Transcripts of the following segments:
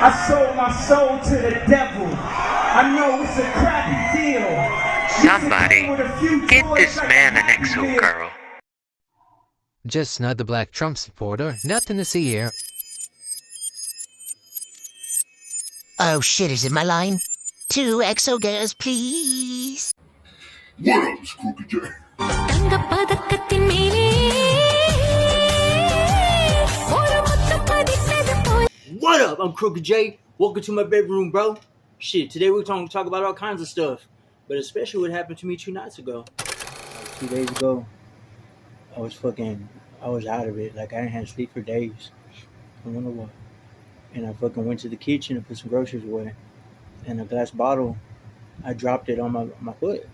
I sold my soul to the devil. I know it's a crappy deal. Somebody, get this man an EXO girl. Just not the black Trump supporter, nothing to see here. Oh shit, is it my line? 2 EXO girls, please. What up, it's Crooked J. What up? I'm Crooked J. Welcome to my bedroom, bro. Shit, today we're going to talk about all kinds of stuff, but especially what happened to me 2 nights ago. 2 days ago, I was out of it. Like, I didn't have sleep for days. I wonder what. And I fucking went to the kitchen and put some groceries away. And a glass bottle, I dropped it on my foot,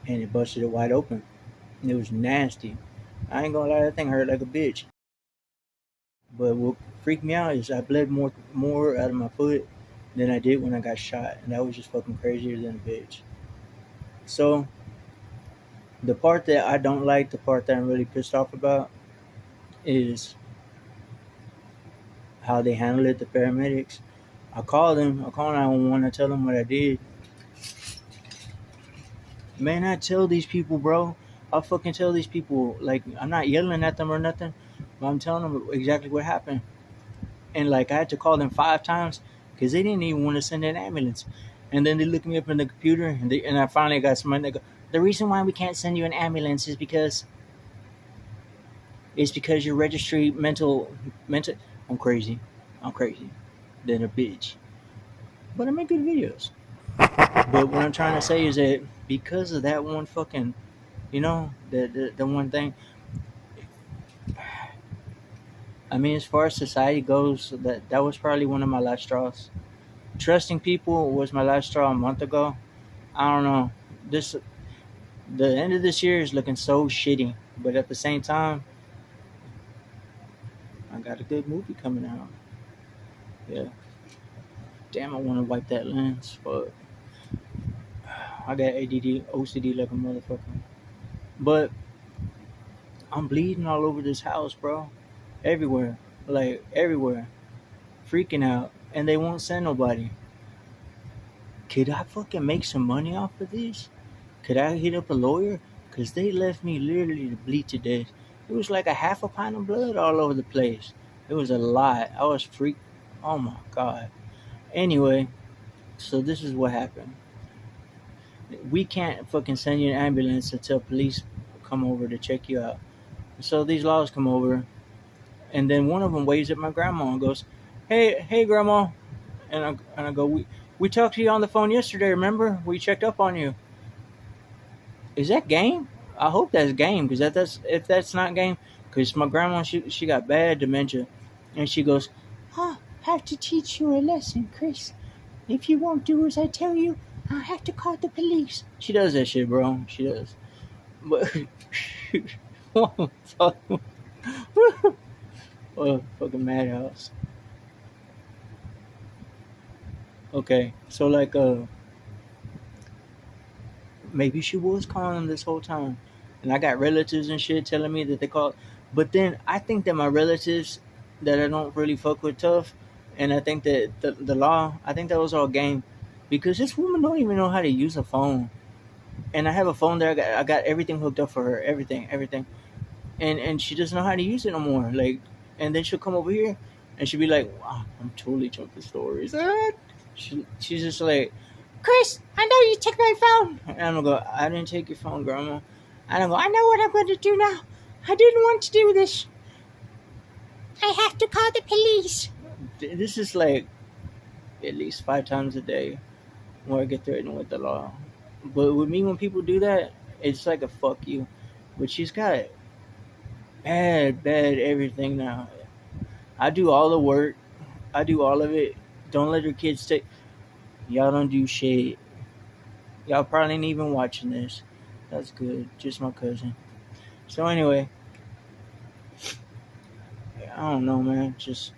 and it busted it wide open. And it was nasty. I ain't gonna lie, that thing hurt like a bitch. But what freaked me out is I bled more out of my foot than I did when I got shot. And that was just fucking crazier than a bitch. So, the part that I don't like, the part that I'm really pissed off about, is how they handle it, the paramedics. I call 911, I tell them what I did. Man, I tell these people, bro. I'll fucking tell these people, like, I'm not yelling at them or nothing, but I'm telling them exactly what happened. And, like, I had to call them 5 times because they didn't even want to send an ambulance. And then they look me up in the computer, and I finally got somebody that go, the reason why we can't send you an ambulance is because your registry mental. I'm crazy. Then a bitch. But I make good videos. But what I'm trying to say is that because of that one fucking, the one thing. I mean, as far as society goes, that was probably one of my last straws. Trusting people was my last straw a month ago. I don't know. The end of this year is looking so shitty, but at the same time, I got a good movie coming out. Yeah. Damn, I want to wipe that lens, but I got ADD, OCD like a motherfucker. But I'm bleeding all over this house, bro. Everywhere. Like, everywhere. Freaking out. And they won't send nobody. Could I fucking make some money off of this? Could I hit up a lawyer? Because they left me literally to bleed to death. It was like a half a pint of blood all over the place. It was a lot. I was freaked. Oh my God. Anyway, so this is what happened. We can't fucking send you an ambulance until police come over to check you out. So these laws come over, and then one of them waves at my grandma and goes, hey grandma. And I go, we talked to you on the phone yesterday, remember? We checked up on you. Is that game? I hope that's game, because if that's not game, because my grandma, she got bad dementia, and she goes, I have to teach you a lesson, Chris. If you won't do as I tell you, I have to call the police. She does that shit, bro. She does. But oh, fucking madhouse. Okay, so like maybe she was calling them this whole time, and I got relatives and shit telling me that they called. But then I think that my relatives that I don't really fuck with tough, and I think that the law, I think that was all game, because this woman don't even know how to use a phone, and I have a phone there. I got everything hooked up for her, everything, and she doesn't know how to use it no more. Like, and then she'll come over here, and she'll be like, wow, I'm totally jumping stories. She's just like, Chris, I know you took my phone. And I'm gonna go, I didn't take your phone, Grandma. And I'm go, I know what I'm going to do now. I didn't want to do this. I have to call the police. This is like at least 5 times a day where I get threatened with the law. But with me, when people do that, it's like a fuck you. But she's got bad everything now. I do all the work. I do all of it. Don't let your kids take. Y'all don't do shit. Y'all probably ain't even watching this. That's good. Just my cousin. So anyway, I don't know, man. Just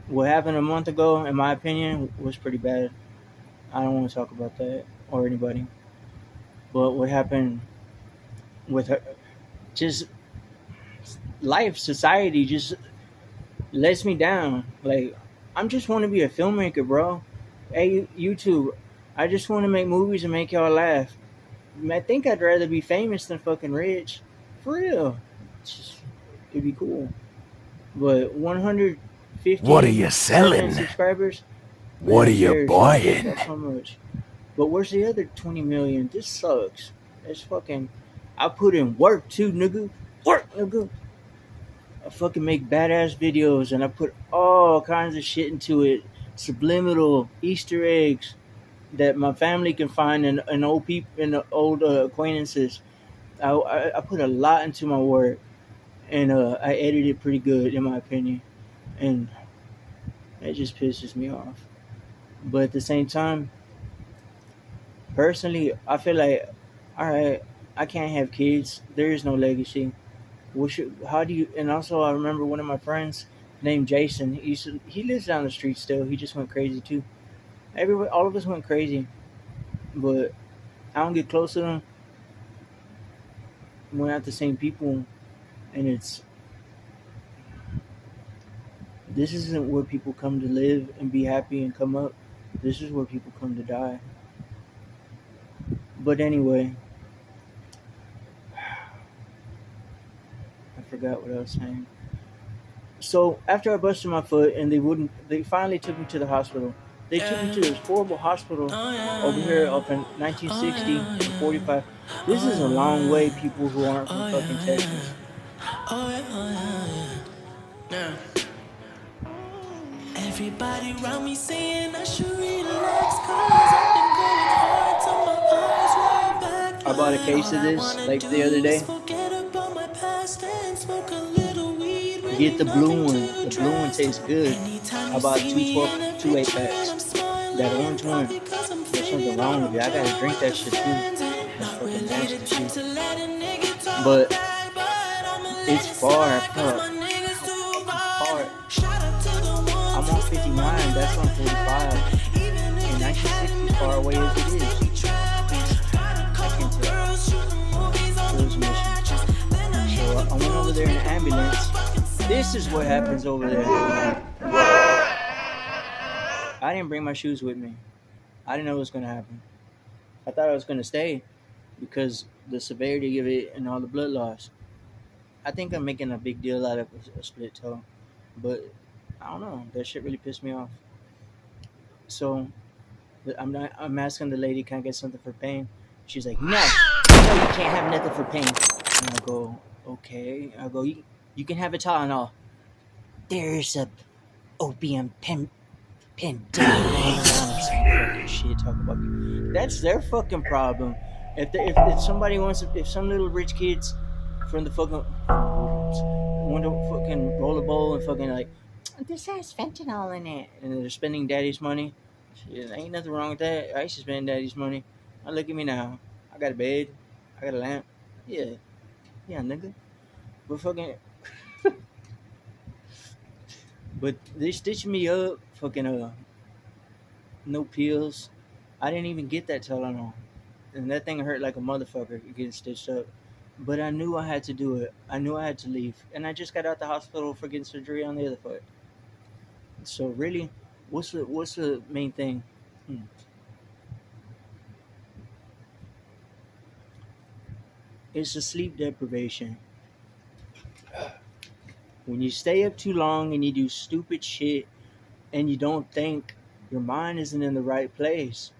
what happened a month ago, in my opinion, was pretty bad. I don't want to talk about that or anybody. But what happened with her, just life, society just lets me down. Like, I'm just want to be a filmmaker, bro. Hey, YouTube, I just want to make movies and make y'all laugh. I think I'd rather be famous than fucking rich. For real. It'd be cool. But 150 What are you million selling? subscribers? What are Man, you cares, buying? Not so much. But where's the other 20 million? This sucks. It's fucking. I put in work too, nigga. Work, nigga. I fucking make badass videos and I put all kinds of shit into it. Subliminal Easter eggs that my family can find in old people in old acquaintances. I put a lot into my work and I edit it pretty good in my opinion, and it just pisses me off. But at the same time, personally, I feel like, all right, I can't have kids. There is no legacy. How do you? And also, I remember one of my friends named Jason. He lives down the street still. He just went crazy too. All of us went crazy, but I don't get close to them. We're not the same people, and this isn't where people come to live and be happy and come up. This is where people come to die. But anyway, I forgot what I was saying. So after I busted my foot and they finally took me to the hospital. They took me to this horrible hospital over here up in 1960 and 45. This is a long way, people who aren't from fucking Texas. Everybody around me saying I should relax, cause I've been going hard till my eyes roll back. I bought a case of this like the other day. Get the blue one. The blue one tastes good. I bought 2 8-packs. That orange one. There's something wrong with it. I gotta drink that shit too. That's fucking nasty shit. But it's far. Fuck. Far. I'm on 59. That's on 45. And 1960 is far away as it is. I can tell. Those missions. So I went over there in an ambulance. This is what happens over there. I didn't bring my shoes with me. I didn't know what was going to happen. I thought I was going to stay because the severity of it and all the blood loss. I think I'm making a big deal out of a split toe. But I don't know. That shit really pissed me off. So I'm asking the lady, can I get something for pain? She's like, no, you can't have nothing for pain. And I go, okay. I go, you can have a Tylenol. There's a opium pen shit talk about me. That's their fucking problem. If somebody wants, if some little rich kids from the fucking want to fucking roll a bowl and fucking like, this has fentanyl in it, and they're spending daddy's money. Shit, ain't nothing wrong with that. I used to spend daddy's money. Now look at me now. I got a bed. I got a lamp. Yeah, nigga. But fucking. But they stitched me up, fucking no pills. I didn't even get that Tylenol, and that thing hurt like a motherfucker getting stitched up. But I knew I had to do it. I knew I had to leave, and I just got out the hospital for getting surgery on the other foot. So really, what's the main thing? It's the sleep deprivation. When you stay up too long and you do stupid shit and you don't think, your mind isn't in the right place.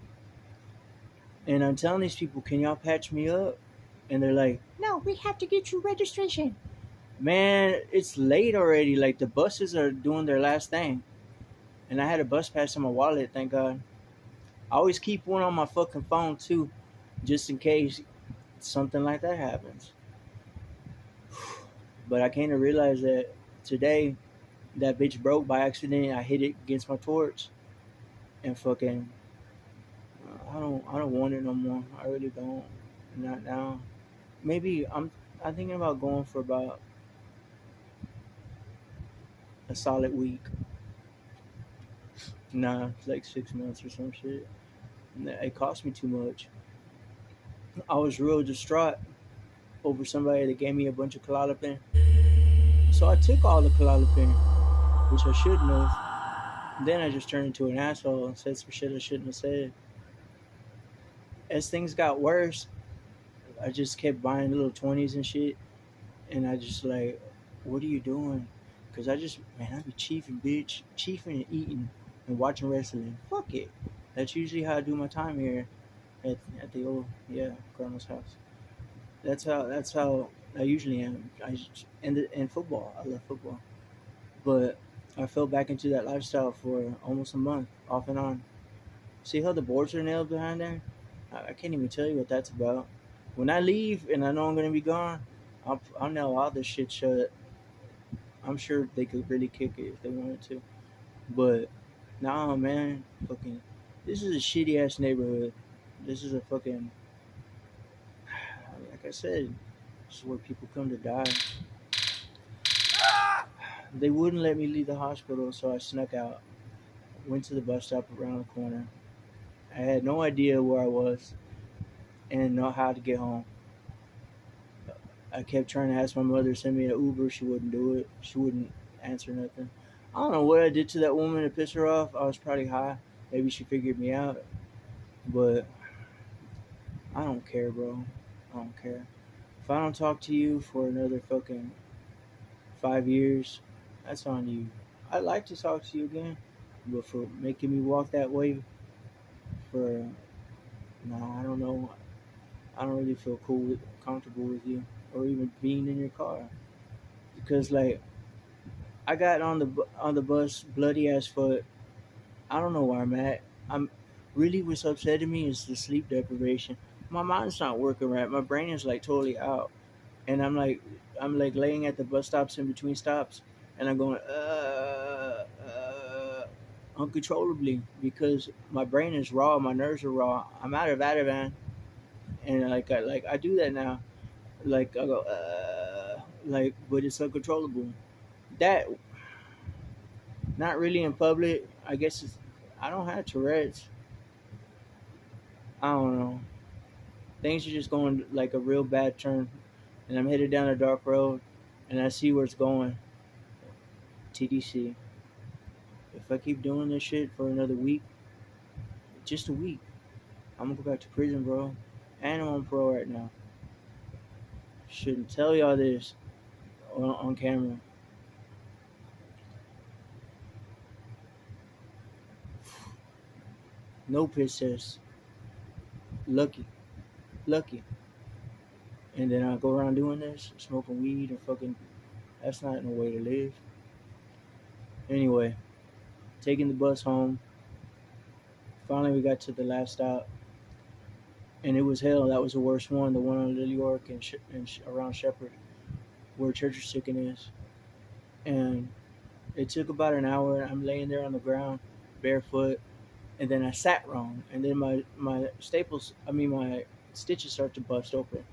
And I'm telling these people, can y'all patch me up? And they're like, no, we have to get you registration. Man, it's late already. Like, the buses are doing their last thing. And I had a bus pass in my wallet, thank God. I always keep one on my fucking phone too, just in case something like that happens. But I came to realize that today, that bitch broke by accident. I hit it against my torch, and fucking, I don't want it no more. I really don't. Not now. Maybe I'm thinking about going for about a solid week. Nah, it's like 6 months or some shit. It cost me too much. I was real distraught over somebody that gave me a bunch of Klonopin. So I took all the Klonopin, which I shouldn't have. Then I just turned into an asshole and said some shit I shouldn't have said. As things got worse, I just kept buying little 20s and shit. And I just like, what are you doing? Because I be chiefing, bitch. Chiefing and eating and watching wrestling. Fuck it. That's usually how I do my time here at the old, grandma's house. That's how I usually am. And football. I love football. But I fell back into that lifestyle for almost a month, off and on. See how the boards are nailed behind there? I can't even tell you what that's about. When I leave and I know I'm gonna be gone, I'll nail all this shit shut. I'm sure they could really kick it if they wanted to. But nah, man, fucking, this is a shitty ass neighborhood. This is a fucking, like I said, this is where people come to die. They wouldn't let me leave the hospital, so I snuck out. Went to the bus stop around the corner. I had no idea where I was and know how to get home. I kept trying to ask my mother to send me an Uber. She wouldn't do it. She wouldn't answer nothing. I don't know what I did to that woman to piss her off. I was probably high. Maybe she figured me out. But I don't care, bro. I don't care. If I don't talk to you for another fucking 5 years, that's on you. I'd like to talk to you again, but for making me walk that way, for nah, I don't know. I don't really feel comfortable with you, or even being in your car, because like I got on the bus, bloody as fuck. I don't know where I'm at. I'm really what's upsetting me is the sleep deprivation. My mind's not working right. My brain is like totally out, and I'm like laying at the bus stops in between stops, and I'm going uncontrollably because my brain is raw, my nerves are raw. I'm out of Ativan, and I do that now. Like I go but it's uncontrollable. That not really in public. I guess I don't have Tourette's. I don't know. Things are just going like a real bad turn, and I'm headed down a dark road, and I see where it's going. TDC. If I keep doing this shit for another week, just a week, I'm gonna go back to prison, bro. And I'm on parole right now. Shouldn't tell y'all this on camera. No piss test. Lucky. Lucky. And then I go around doing this, smoking weed and fucking. That's not no way to live. Anyway, taking the bus home. Finally, we got to the last stop, and it was hell. That was the worst one, the one on Little York and around Shepherd, where Church of Chicken is. And it took about an hour. I'm laying there on the ground, barefoot, and then I sat wrong, and then my stitches start to bust open,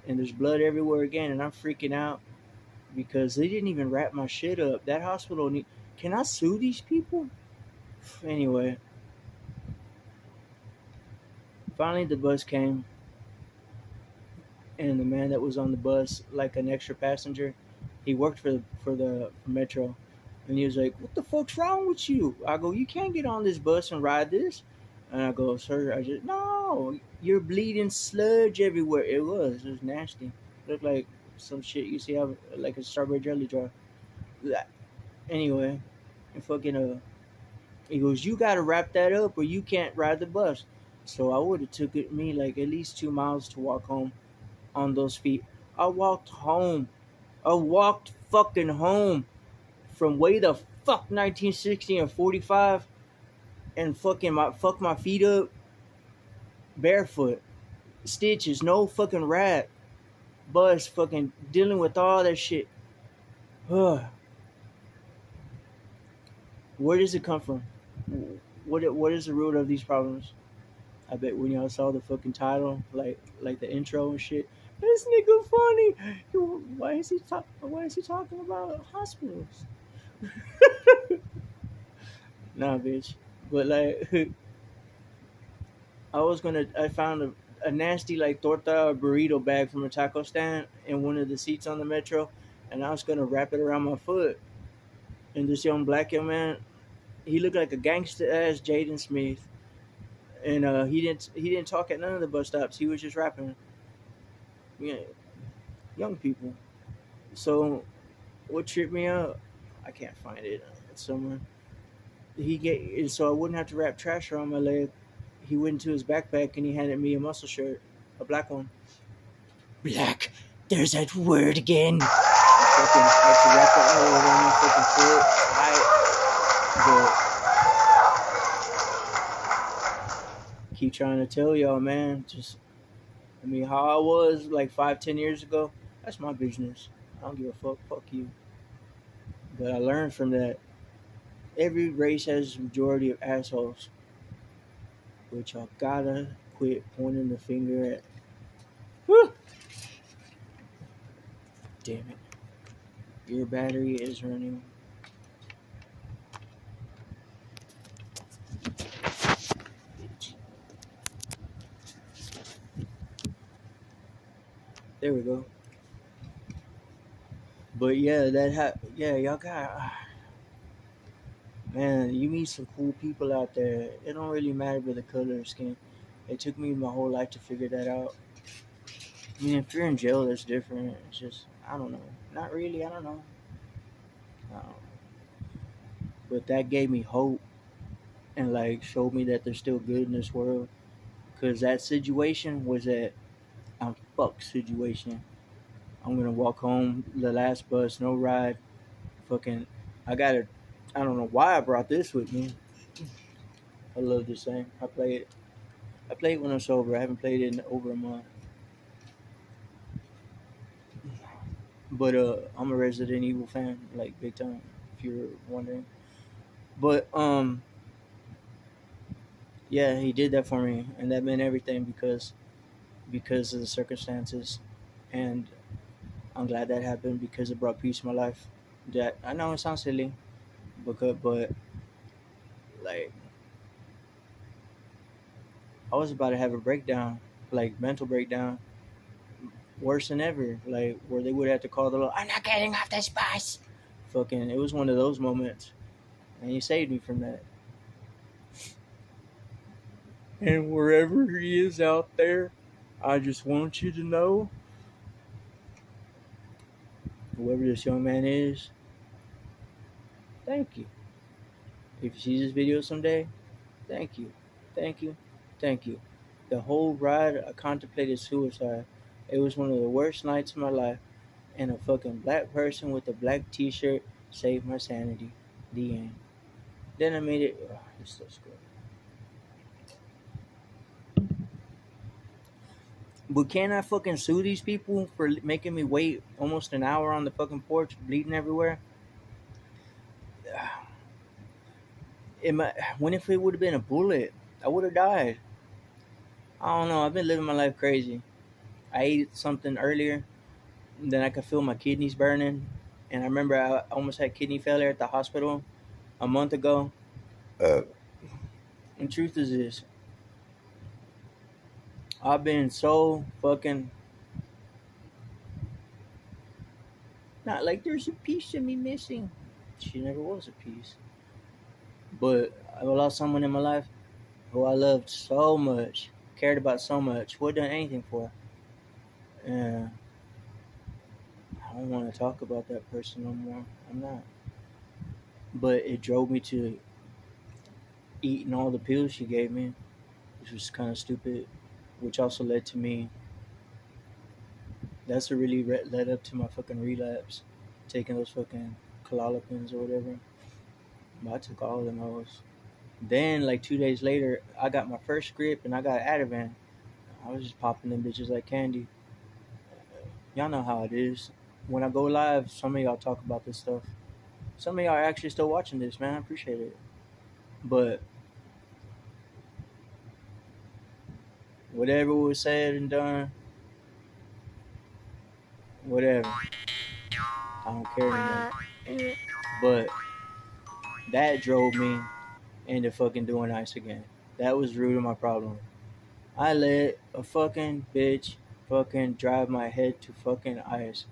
and there's blood everywhere again, and I'm freaking out because they didn't even wrap my shit up. That hospital can I sue these people? Anyway, finally the bus came, and the man that was on the bus, like an extra passenger, he worked for Metro, and he was like, "What the fuck's wrong with you?" I go, "You can't get on this bus and ride this." And I go, "Sir, no, you're bleeding sludge everywhere." It was nasty. Looked like some shit you see out like a strawberry jelly jar. Anyway, and fucking he goes, "You gotta wrap that up, or you can't ride the bus." So I would have took me like at least 2 miles to walk home on those feet. I walked home. I walked fucking home from way the fuck 1960 and 45, and fuck my feet up barefoot, stitches, no fucking wrap, bus, fucking dealing with all that shit. Where does it come from? What is the root of these problems? I bet when y'all saw the fucking title, like the intro and shit, this nigga funny. Why is he talking about hospitals? Nah, bitch. But like, I found a nasty like torta or burrito bag from a taco stand in one of the seats on the metro, and I was gonna wrap it around my foot. And this black young man He looked like a gangster ass Jaden Smith, and he didn't talk at none of the bus stops. He was just rapping. Yeah, young people. So what tripped me out? I can't find it. It's somewhere. So I wouldn't have to wrap trash around my leg. He went into his backpack and he handed me a muscle shirt, a black one. Black. There's that word again. Fucking had to wrap that all around my fucking foot, tight. But keep trying to tell y'all, man. How I was like 5, 10 years ago. That's my business. I don't give a fuck. Fuck you. But I learned from that. Every race has a majority of assholes. But y'all gotta quit pointing the finger at. Whew. Damn it. Your battery is running. There we go. But yeah, y'all got. Man, you meet some cool people out there. It don't really matter with the color of skin. It took me my whole life to figure that out. I mean, if you're in jail, that's different. It's just, I don't know. Not really, I don't know. But that gave me hope and like showed me that there's still good in this world. Because that situation was a fuck situation. I'm gonna walk home, the last bus, no ride. Fucking, I don't know why I brought this with me. I love this thing. I play it when I'm sober. I haven't played it in over a month. But I'm a Resident Evil fan, like big time, if you're wondering. But yeah, he did that for me, and that meant everything because of the circumstances, and I'm glad that happened because it brought peace to my life. That I know it sounds silly, but like I was about to have a breakdown, like mental breakdown, worse than ever, like where they would have to call the law. I'm not getting off this bus. Fucking, it was one of those moments, and he saved me from that. And wherever he is out there, I just want you to know, whoever this young man is, thank you. If you see this video someday, thank you, thank you, thank you. The whole ride, I contemplated suicide. It was one of the worst nights of my life, and a fucking black person with a black t-shirt saved my sanity. The end. Then I made it. Oh, this stuff's good. But can I fucking sue these people for making me wait almost an hour on the fucking porch, bleeding everywhere? What if it would have been a bullet? I would have died. I don't know. I've been living my life crazy. I ate something earlier, then I could feel my kidneys burning, and I remember I almost had kidney failure at the hospital a month ago. And truth is this, I've been so fucking not like there's a piece of me missing. She never was a piece. But I lost someone in my life who I loved so much, cared about so much, would have done anything for. And I don't want to talk about that person no more. I'm not. But it drove me to eating all the pills she gave me, which was kind of stupid, which also led to me. That's what really led up to my fucking relapse, taking those fucking Klonopins or whatever. But I took all of them hoes. Then, like 2 days later, I got my first script and I got Ativan. I was just popping them bitches like candy. Y'all know how it is. When I go live, some of y'all talk about this stuff. Some of y'all are actually still watching this, man. I appreciate it. But whatever was said and done, whatever. I don't care anymore. But that drove me into fucking doing ice again. That was the root of my problem. I let a fucking bitch fucking drive my head to fucking ice.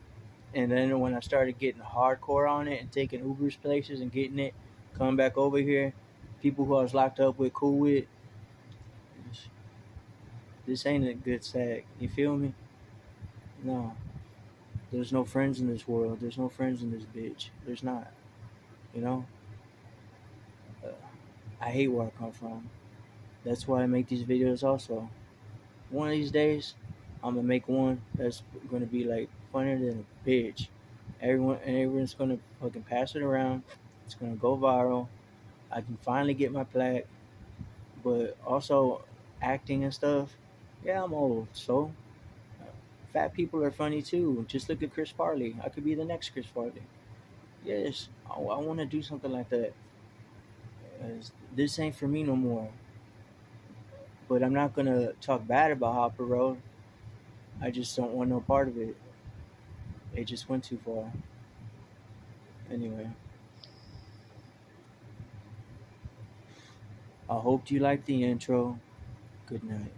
And then when I started getting hardcore on it and taking Ubers places and getting it, come back over here. People who I was locked up with, cool with. This ain't a good sag. You feel me? No. There's no friends in this world. There's no friends in this bitch. There's not. You know? I hate where I come from. That's why I make these videos also. One of these days, I'm gonna make one that's gonna be like funnier than a bitch. Everyone's gonna fucking pass it around. It's gonna go viral. I can finally get my plaque. But also acting and stuff. Yeah, I'm old, so fat people are funny too. Just look at Chris Farley. I could be the next Chris Farley. Yes, I want to do something like that. This ain't for me no more. But I'm not gonna talk bad about Hopper Road. I just don't want no part of it. It just went too far. Anyway, I hope you liked the intro. Good night.